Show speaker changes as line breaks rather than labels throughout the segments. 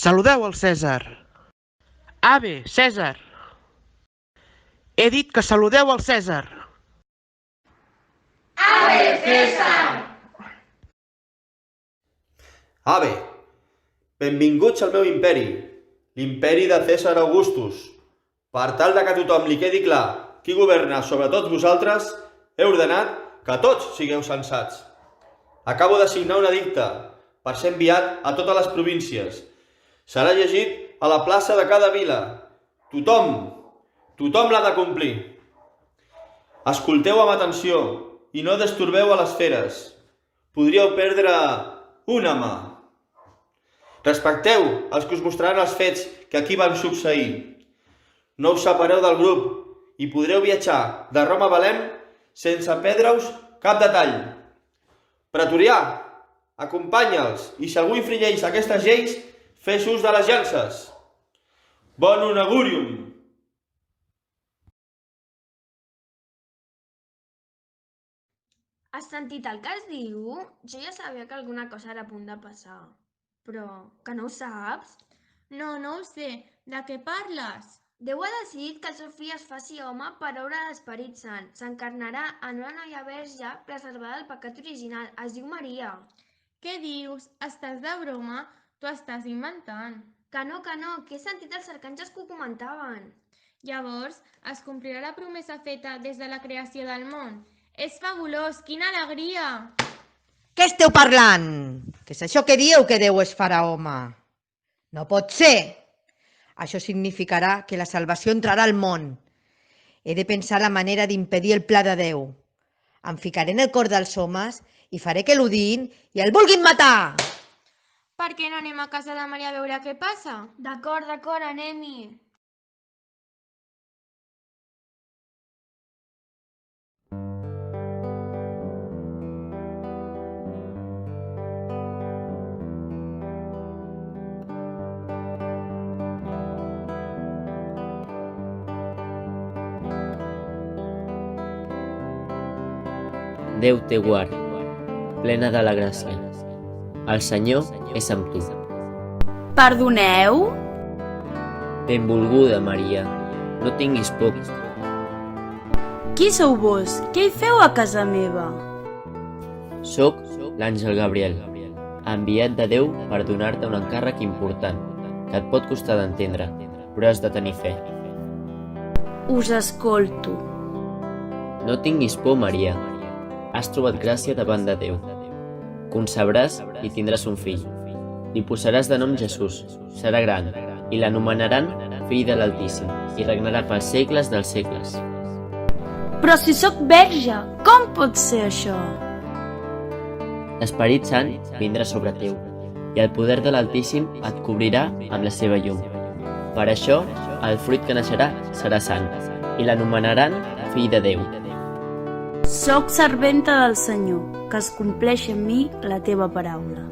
Saludeu el Cèsar. Ave, Cèsar. He dit que saludeu el Cèsar.
Ave, Cèsar!
Ave, benvinguts al meu imperi, l'imperi de Cèsar Augustus. Per tal de que tothom li quedi clar qui governa sobre tots vosaltres, he ordenat que tots sigueu sensats. Acabo de signar un edicte per ser enviat a totes les províncies. Serà llegit a la plaça de cada vila. Tothom l'ha de complir. Escolteu amb atenció i no destorbeu a les feres. Podríeu perdre una mà. Respecteu els que us mostraran els fets que aquí van succeir. No us separeu del grup i podreu viatjar de Roma a Belém sense perdre-us cap detall. Pretorià, acompanya'ls i si algú infringeix aquestes lleis, fes ús de les llances. Bonum augurium!
Has sentit el que es diu? Jo ja sabia que alguna cosa era a punt de passar. Però, que no ho saps?
No ho sé. De què parles?
Déu ha decidit que el seu fill es faci home per obra de l'Esperit Sant. S'encarnarà en una noia verge preservada del pecat original. Es diu Maria.
Què dius? Estàs de broma? T'ho estàs inventant.
Que no, que he sentit els arcàngels que ho comentaven.
Llavors, es complirà la promesa feta des de la creació del món. És fabulós! Quina alegria!
Què esteu parlant? Què és això que dieu que Déu es farà home? No pot ser! Això significarà que la salvació entrarà al món. He de pensar la manera d'impedir el pla de Déu. Em ficaré en el cor dels homes i faré que l'odin i el vulguin matar!
Per què no anem a casa de Maria a veure què passa?
D'acord, anem-hi.
Déu te guard, plena de la gràcia. El Senyor és amb tu.
Perdoneu?
Benvolguda, Maria, no tinguis por.
Qui sou vos? Què hi feu a casa meva?
Soc l'àngel Gabriel, enviat de Déu per donar-te un encàrrec important, que et pot costar d'entendre, però has de tenir fe.
Us escolto.
No tinguis por, Maria. Has trobat gràcia davant de Déu. Concebràs i tindràs un fill. Li posaràs de nom Jesús, serà gran, i l'anomenaran fill de l'Altíssim, i regnarà pels segles dels segles.
Però si sóc verge, com pot ser això?
L'Esperit Sant vindrà sobre teu, i el poder de l'Altíssim et cobrirà amb la seva llum. Per això, el fruit que naixerà serà sant, i l'anomenaran fill de Déu.
Soc serventa del Senyor, que es compleixi en mi la teva paraula.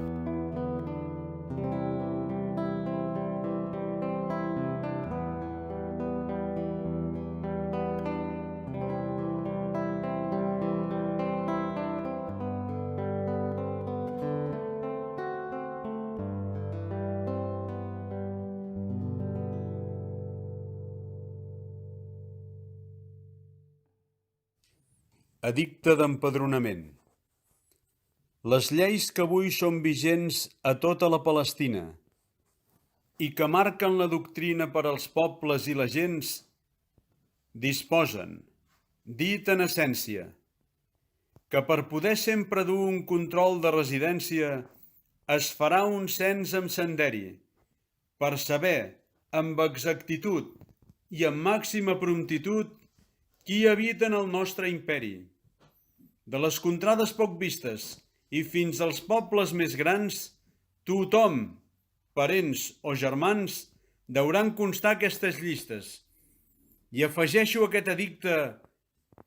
Edicte d'empadronament. Les lleis que avui són vigents a tota la Palestina i que marquen la doctrina per als pobles i les gents disposen, dit en essència, que per poder sempre dur un control de residència es farà un cens amb senderi per saber amb exactitud i amb màxima promptitud qui habita en el nostre imperi. De les contrades poc vistes i fins als pobles més grans, tothom, parents o germans, deuran constar aquestes llistes. I afegeixo aquest edicte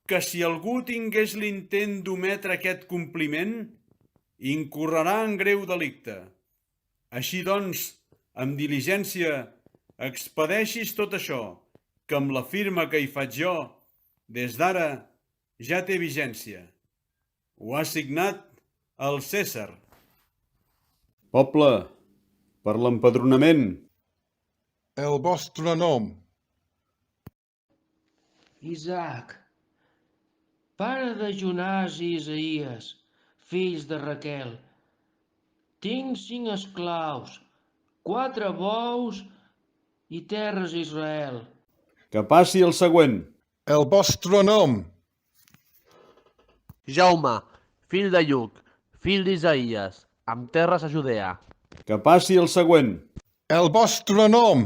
que si algú tingués l'intent d'ometre aquest compliment, incorrerà en greu delicte. Així doncs, amb diligència, expedeixis tot això, que amb la firma que hi faig jo, des d'ara ja té vigència. Ho ha signat el Cèsar. Poble, Per l'empadronament.
El vostre nom.
Isaac, pare de Jonàs i Isaïes, fills de Raquel. Tinc 5 esclaus, 4 bous i terres a Israel.
Que passi el següent.
El vostre nom.
Jaume, fill de Lluc, fill d'Isaïes, amb terres a Judea.
Que passi el següent.
El vostre nom.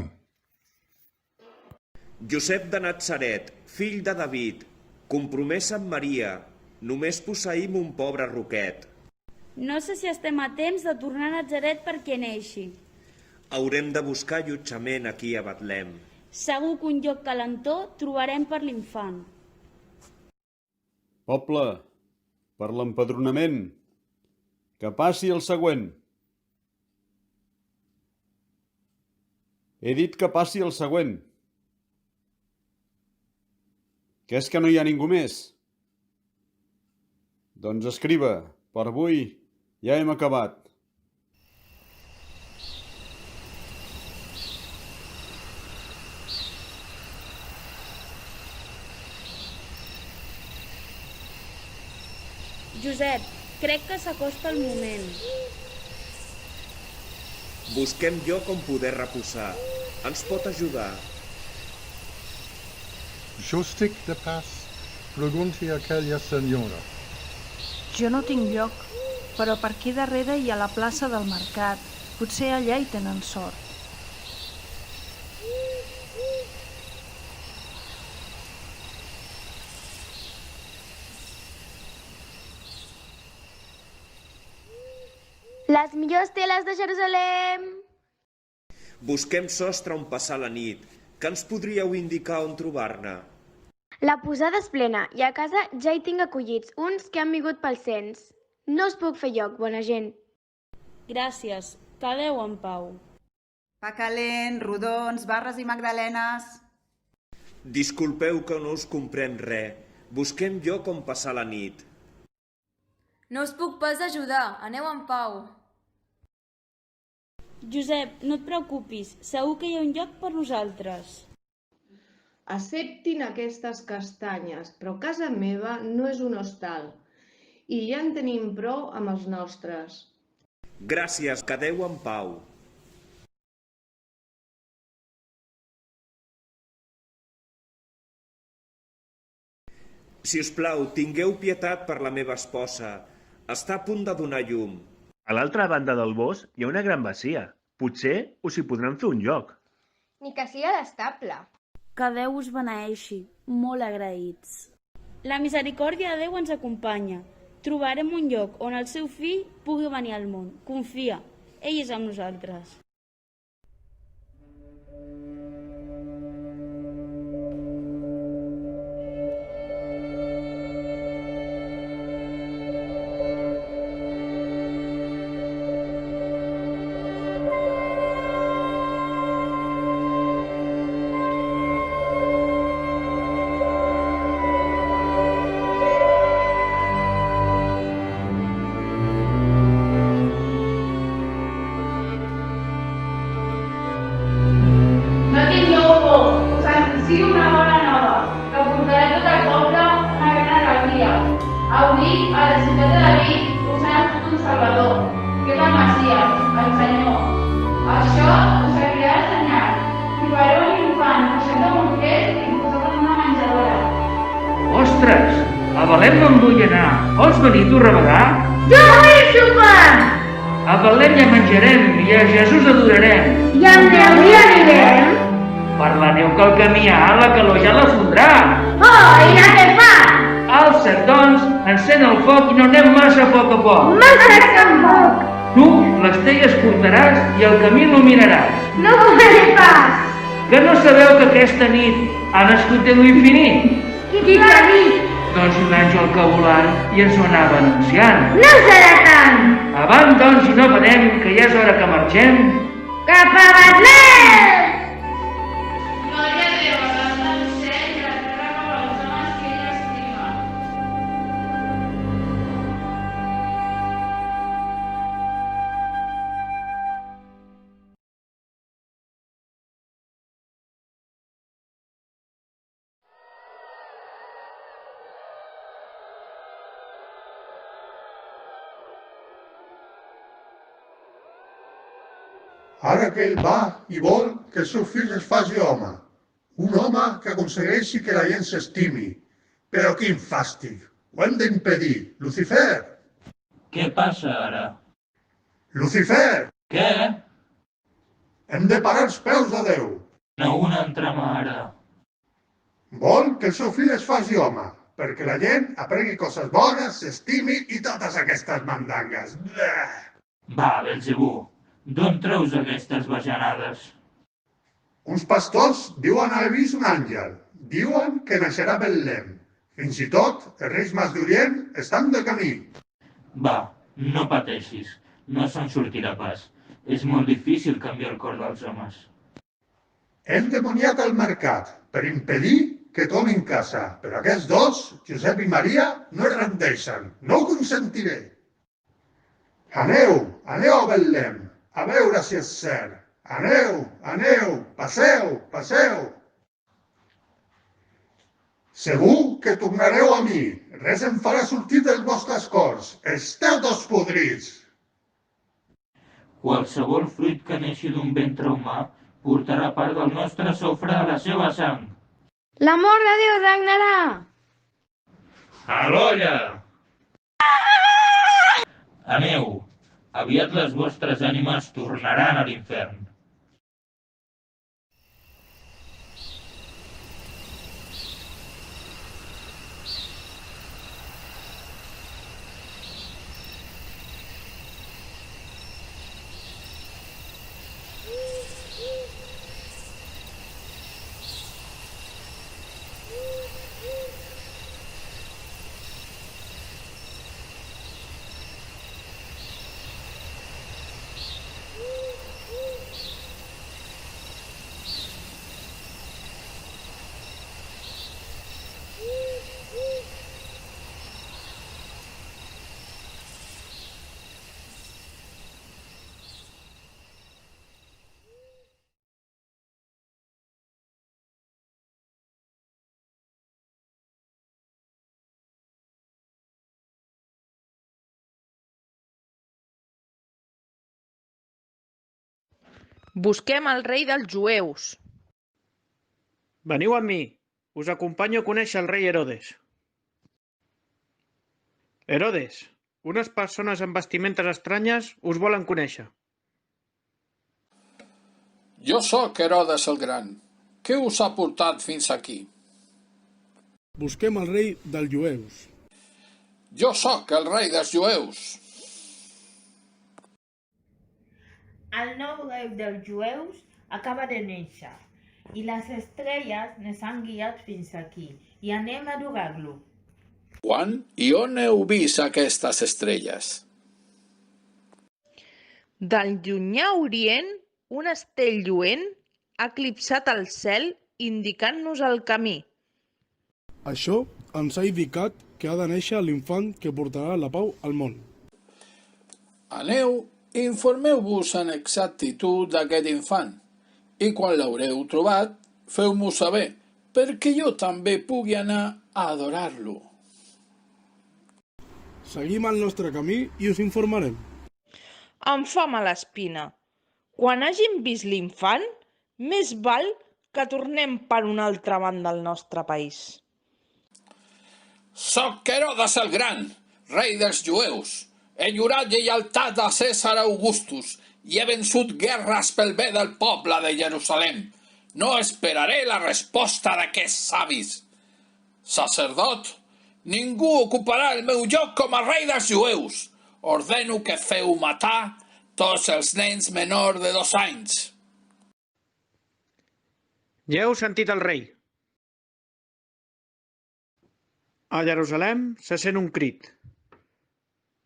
Josep de Natzaret, fill de David, compromès amb Maria, només posseïm un pobre roquet.
No sé si estem a temps de tornar a Natzaret perquè neixi.
Haurem de buscar allotjament aquí a Betlem.
Segur que un lloc calentó trobarem per l'infant.
Poble, per l'empadronament. Que passi el següent. He dit que passi el següent. Que és que no hi ha ningú més? Doncs escriva, per avui ja hem acabat.
Josep, crec que s'acosta el moment.
Busquem lloc on poder reposar. Ens pot ajudar.
Jo estic de pas. Pregunti a aquella senyora.
Jo no tinc lloc, però per aquí darrere hi ha la plaça del mercat. Potser allà hi tenen sort.
Les millors teles de Jerusalem!
Busquem sostre on passar la nit. Que ens podríeu indicar on trobar-ne?
La posada és plena i a casa ja hi tinc acollits uns que han vingut pel cens. No us puc fer lloc, bona gent.
Gràcies. Quedeu en pau.
Pa calent, rodons, barres i magdalenes.
Disculpeu que no us comprèn res. Busquem lloc on passar la nit.
No us puc pas ajudar. Aneu en pau.
Josep, no et preocupis. Segur que hi ha un lloc per nosaltres.
Acceptin aquestes castanyes, però casa meva no és un hostal. I ja en tenim prou amb els nostres.
Gràcies, quedeu en pau. Si us plau, tingueu pietat per la meva esposa. Està a punt de donar llum.
A l'altra banda del bosc hi ha una gran masia. Potser us hi podran fer un lloc.
Ni que sigui a l'estable.
Que Déu us beneeixi, molt agraïts. La misericòrdia de Déu ens acompanya. Trobarem un lloc on el seu fill pugui venir al món. Confia, ell és amb nosaltres.
Ostres, a Belém no em vull anar. Vols venir tu, Rabadà?
Jo vull sopar!
A Belém ja menjarem i a Jesús adorarem.
I amb Déu hi anirem?
Per la neu que el camí hi ha, la calor ja la fondrà.
Oh, i la què fa?
Alça't, doncs, encén el foc i no anem massa a poc.
Massa tampoc!
Tu l'estella portaràs i el camí il·luminaràs.
No ho faré pas!
Que no sabeu que aquesta nit ha nascut Déu infinit?
Qui t'ha dit?
Doncs un àngel que volant i ens ho anava anunciant.
No serà tant!
Avant, doncs, i no venem, que ja és hora que marxem.
Cap a Betlem!
Ara que ell va i vol que el seu fill es faci home. Un home que aconsegueixi que la gent s'estimi. Però quin fàstic! Ho hem d'impedir. Lucifer!
Què passa ara?
Lucifer!
Què?
Hem de parar els peus de Déu.
No una entrema ara.
Vol que el seu fill es faci home, perquè la gent aprengui coses bones, s'estimi i totes aquestes mandangues.
Va, Belzebú, d'on treus aquestes bajanades?
Uns pastors diuen haver vist un àngel. Diuen que naixerà a Betlem. Fins i tot, els reis Mags d'Orient estan de camí.
Va, no pateixis, no se'n sortirà pas. És molt difícil canviar el cor dels homes.
Hem demoniat el mercat per impedir que tornin casa, però aquests dos, Josep i Maria, no es rendeixen. No ho consentiré. Aneu a Betlem, a veure si és cert. Aneu, passeu. Segur que tornareu a mi. Res em farà sortir dels vostres cors. Esteu tots podrits.
Qualsevol fruit que neixi d'un ventre humà portarà part del nostre sofre a la seva sang.
L'amor de Déu regnarà!
A l'olla! Aneu, aviat les vostres ànimes tornaran a l'infern.
Busquem el rei dels jueus.
Veniu amb mi. Us acompanyo a conèixer el rei Herodes. Herodes, unes persones amb vestimentes estranyes us volen conèixer.
Jo sóc Herodes el Gran. Què us ha portat fins aquí?
Busquem el rei dels jueus.
Jo sóc el rei dels jueus.
El nou rei dels jueus acaba de néixer i les estrelles ens han guiat fins aquí i anem a adorar-lo.
Quan i on heu vist aquestes estrelles?
Del llunyà orient, un estell lluent ha eclipsat el cel indicant-nos el camí.
Això ens ha indicat que ha de néixer l'infant que portarà la pau al món.
Aneu, informeu-vos en exactitud d'aquest infant i quan l'haureu trobat, feu-m'ho saber, perquè jo també pugui anar a adorar-lo.
Seguim el nostre camí i us informarem.
Em fa mala espina. Quan hàgim vist l'infant, més val que tornem per una altra banda al nostre país.
Soc Herodes el Gran, rei dels jueus. He jurat lleialtat a Cèsar Augustus i he vençut guerres pel bé del poble de Jerusalem. No esperaré la resposta d'aquests savis. Sacerdot, ningú ocuparà el meu lloc com a rei dels jueus. Ordeno que feu matar tots els nens menors de 2 anys.
Ja heu sentit el rei. A Jerusalem se sent un crit.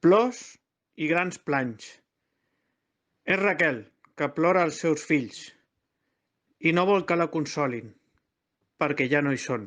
Plors i grans planys. És Raquel, que plora els seus fills, i no vol que la consolin, perquè ja no hi són.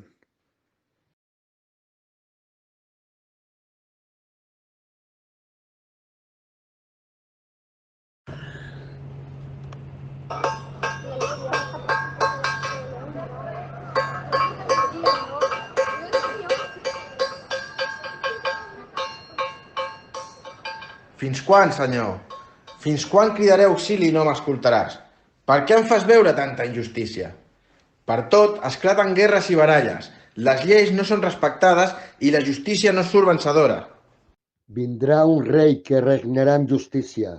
Fins quan, senyor?
fins quan cridaré auxili i no m'escoltaràs? Per què em fas veure tanta injustícia? Per tot, esclaten guerres i baralles. Les lleis no són respectades i la justícia no surt vencedora.
Vindrà un rei que regnarà amb justícia,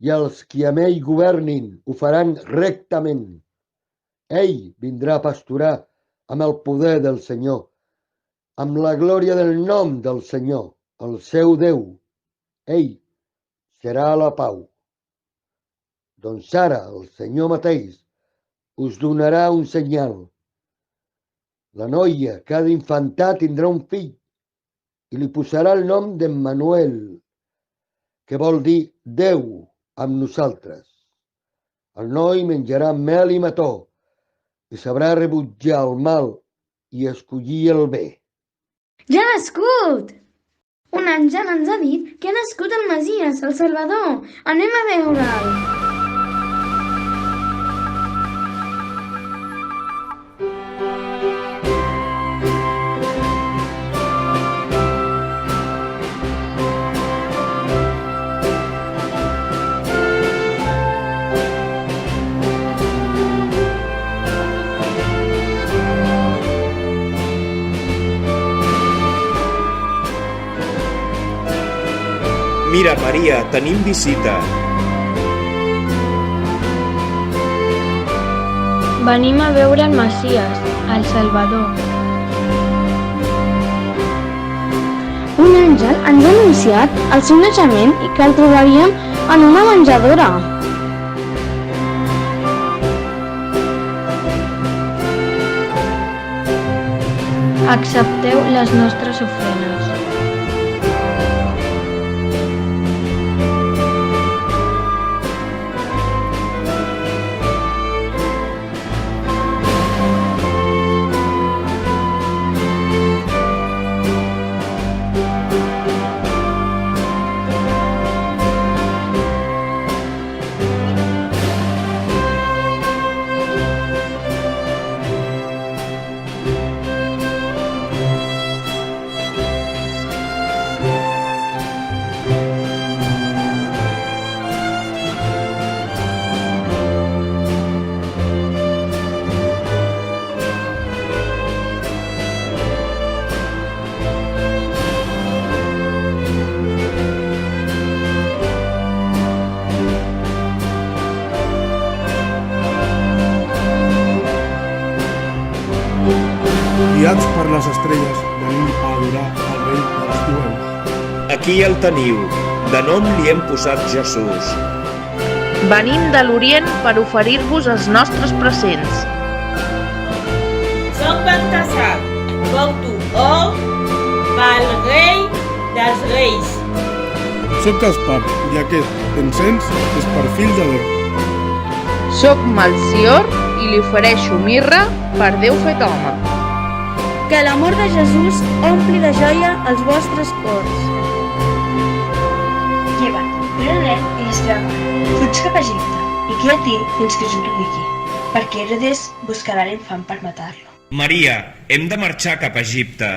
i els qui amb ell governin ho faran rectament. Ell vindrà a pasturar amb el poder del Senyor, amb la glòria del nom del Senyor, el seu Déu. Ell serà la pau. Doncs ara el Senyor mateix us donarà un senyal. La noia que ha d'infantar tindrà un fill i li posarà el nom d'Emmanuel, que vol dir Déu amb nosaltres. El noi menjarà mel i mató i sabrà rebutjar el mal i escollir el bé.
Ja ha nascut! Un àngel ens ha dit que ha nascut el Messies, el Salvador. Anem a veure'l.
Mira, Maria, tenim visita.
Venim a veure el Messies, el Salvador. Un àngel ens ha anunciat el seu naixement i que el trobaríem en una menjadora. Accepteu les nostres ofrenes.
Guiats per les estrelles, venim a adorar el rei dels jueus.
Aquí el teniu. De nom li hem posat Jesús.
Venim de l'Orient per oferir-vos els nostres presents.
Soc Baltasar, porto or pel rei dels reis.
Soc Gaspar i aquest encens és per fill de Déu.
Soc Melcior i li ofereixo mirra per Déu fet home.
Que l'amor de Jesús ompli de joia els vostres cors.
Lleva't, pren-ne i esclava, fuig cap a Egipte, i queda-t'hi fins que jo t'ho digui, perquè Herodes buscarà l'infant per matar-lo.
Maria, hem de marxar cap a Egipte.